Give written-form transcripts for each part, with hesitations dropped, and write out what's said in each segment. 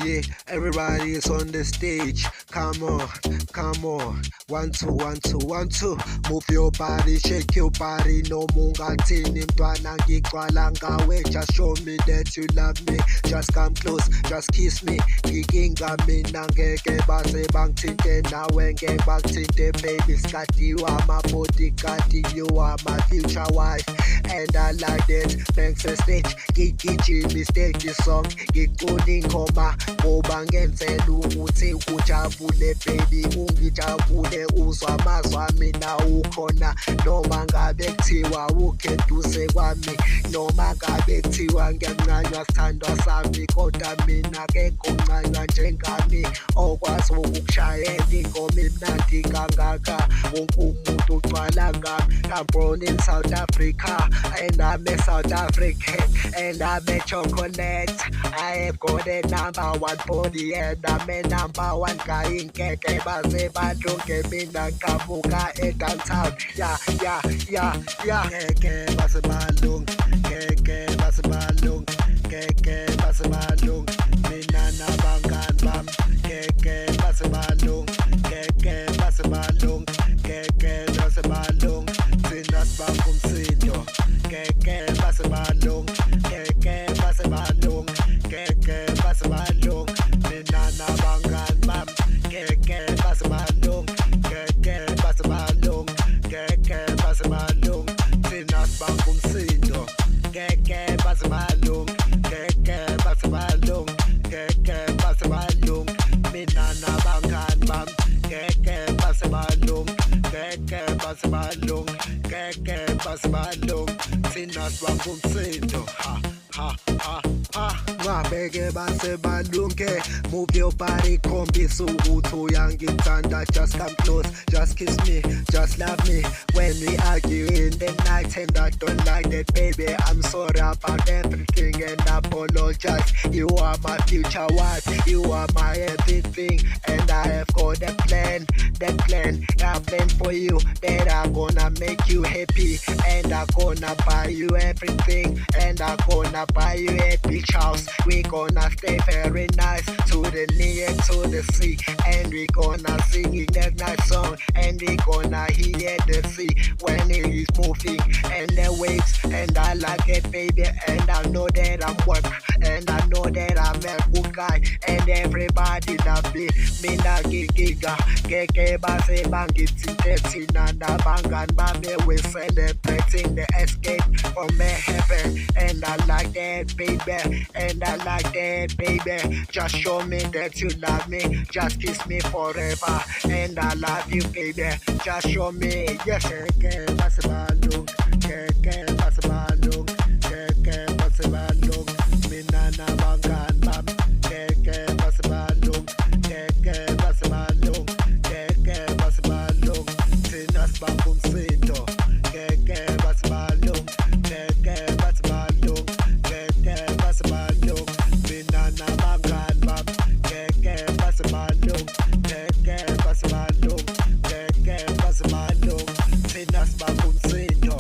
yeah, everybody is on the stage. Come on, come on. 1 2 1 2 1 2. Move your body, shake your body. No mungatini mtwana ngigcwala ngawe. Just show me that you love me. Just come close, just kiss me. Ngiginga mina ngeke baze bangithinte nawe ngeke bangithinte baby. Scotty, you are my bodyguard, you are my future wife. And I like that. Thanks for stage. Ngigijima stage song. Ngicula ingoma ngoba ngenzela ukuthi ujabule baby. Ungijabule uzwa amazwi mina ukhona. Noma ngabe kuthiwa ukeduze kwami. Noma ngabe kuthiwa ngiyancanywa sithandwa sami. Kodwa mina kekho ncanywa njengami. Okwazi ukukushayela ingoma emnandi kangaka. Wonke umuntu ugcwala ngami. I'm born in South Africa and I'm a South African and I'm a chocolate. I have got a #1 body and I'm a #1 guy in Keke baze badonke mina kamuka downtown. Yeah, yeah, yeah, yeah. Keke baze balung, Keke baze balung, Keke baze balung. Mina nabangani bam, Keke baze balung, Keke baze balung, Keke baze balung. Thina sibamba umsindo, Keke baze balung, Keke baze balung, Keke baze balung. Mina nabangani bam, Keke baze balung, Keke baze balung, Keke baze balung. Thina sibamba umsindo, Keke baze balung, Keke baze balung, Keke baze balung. Mina nabangani bam, Keke baze balung, Keke baze balung, Keke baze balung. Thina sibamba umsindo, ha ha ha ha. Ngabeke base balunge, move your body, khombisa ukuthi uyangithanda. Just come close, just kiss me, just love me. When we argue in the night and I don't like that, baby, I'm sorry about everything and apologize. You are my future wife, you are my everything, and I have got a plan, that plan, I plan for you, that I'm gonna make you happy, and I'm gonna buy you everything, and I'm gonna buy you a beach house. We gonna stay very nice, to the near to the sea, and we gonna sing in that nice song, and we gonna hear the sea when it is moving and the waves. And I like it, baby, and I know that I'm work, and I know that I'm a good guy, and everybody love me. Mina giga, keke base bangiti tina na bangan babe. We celebrating the escape from heaven, and I like that, baby, and I like that, baby. Just show me that you love me, just kiss me forever, and I love you, baby. Just show me, yes. Keke base balung, keke base balung, keke base balung. Mina na bangan bam, keke base balung, keke base balung, keke base balung. Thina sibamba umsindo, keke base balung, keke base balung, keke base balung. Mina na bangan bam, keke base balung, keke base balung, keke base balung. Thina sibamba umsindo,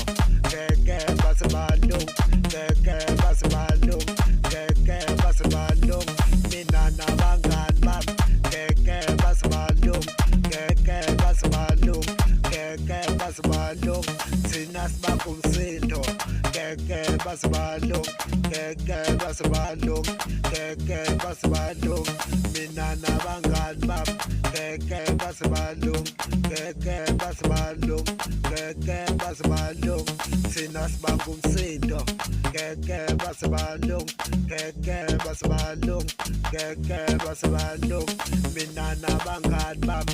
keke base balung, keke base balung, keke base balung. Mina na bangan bam, keke base balung, keke base balung, keke base balung. Thina sibamba umsindo, keke base balung, keke base balung, keke base balung. Mina na bangan bam, keke base balung, keke base balung, keke base balung. Thina sibamba umsindo, keke base balung, keke base balung, keke base balung. Mina na bangan bam,